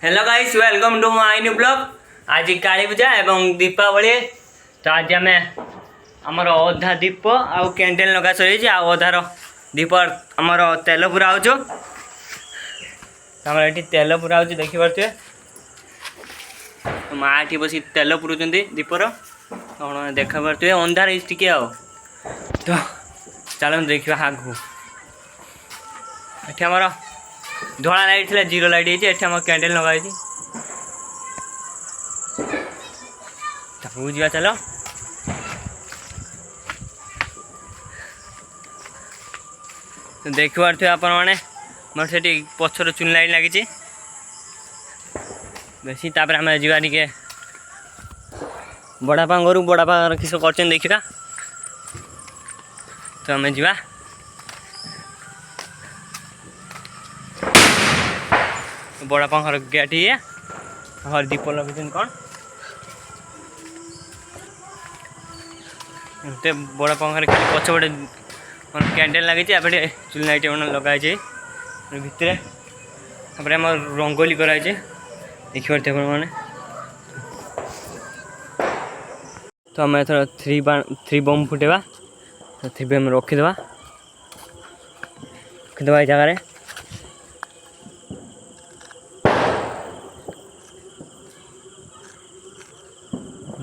Hello guys welcome to my new blog. आज काली पूजा एवं दीपावली तो आज आम आमर अधा दीप आउ कैंडल लगा सरी अधार दीप आमर तेल पूरा हो ये तेल पूरा हो देखी पारे माँ ये बस तेल पुरुं दीपर कौन देखा पारे अंधार टे आ तो चलो देखा आगू ये आमर धला लाइट थी जीरो लाइट ये कैंडल लगा जा चलो देख पारे आपण मैंने मोर से पछर चुन लाइट लगी बेसी तापर आम जा टे बड़ापा घर बड़ापा किस कर देखा तो आम जा बड़ापा घर गेट ये घर दीप लगे कौन बड़ापा घर पछपटे कैंडल लगी चुन लाइट लगाई भितर आम रंगोली कराई देखी पारे मैंने तो आम एथर थ्री बम फुटेबा तो थ्री बम रखीदे ये जगार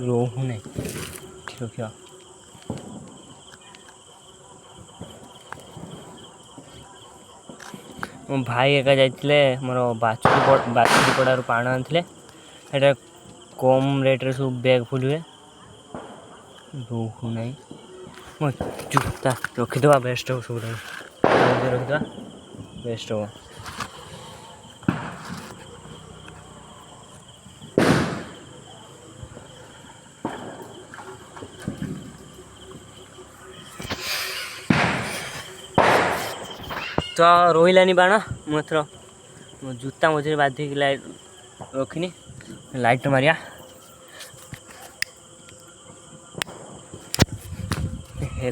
रोहू नहीं रखा मो भाई एका जाइए मोर बाछुरी पड़ार पाण आनी कम रेट्रे सब बैग फुल हुए रोहू नहीं मो जूता रखीदे बेस्ट हो सब रखीदे बेस्ट हो तो रोहिलानी बाण मुझे मो जूता मझे बाधिक लाइट रखनी लाइट मारिया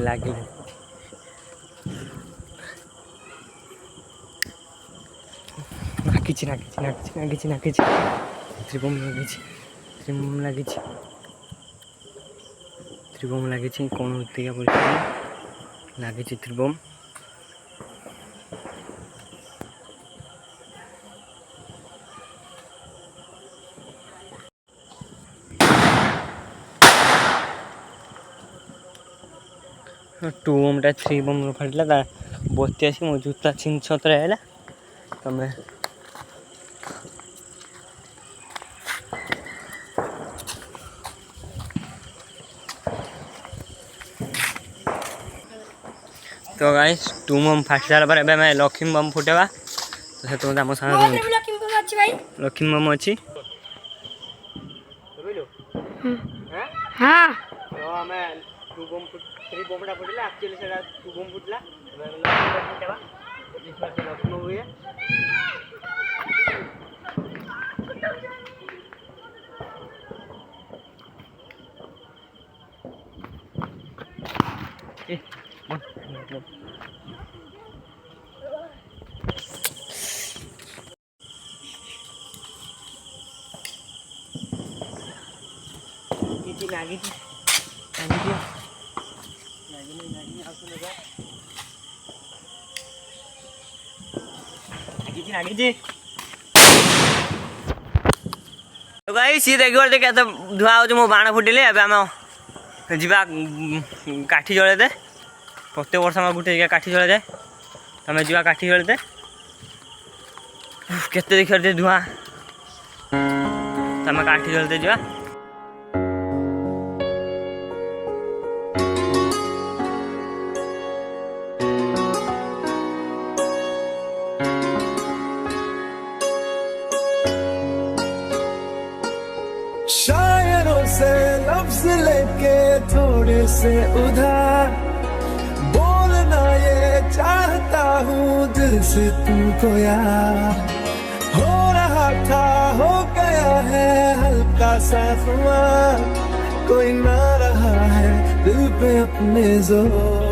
लगे नाकी त्रिबम लगी कौन लगी त्रिबम टू बमटा थ्री बम फाटा बत्ती आस मो जूता छिन छतरा है तुम तो गाइस टू बम फाटी सारा पर मैं लक्ष्मी बम फुटेबा तो से तुम आम साथ लक्ष्मी बम अच्छी हाँ टू बम थ्री बमटा फुटला एक्चुअली से टू बम फुटला लक्ष्मी हुए लगी तो गाइस ये देखिए देखिए तो धुआ हो मो बाण फुटिले अब आम जा काठी जले दे प्रत्येक वर्ष आम गोटे काठी जला जाए आम जा काठी जले दे केते देखिए धुआ आम काठी जले दे जा शायरों से लफ्ज लेके थोड़े से उधार बोलना ये चाहता हूँ दिल से तुमको यार हो रहा था हो गया है हल्का सा खुमार कोई ना रहा है दिल पे अपने जोर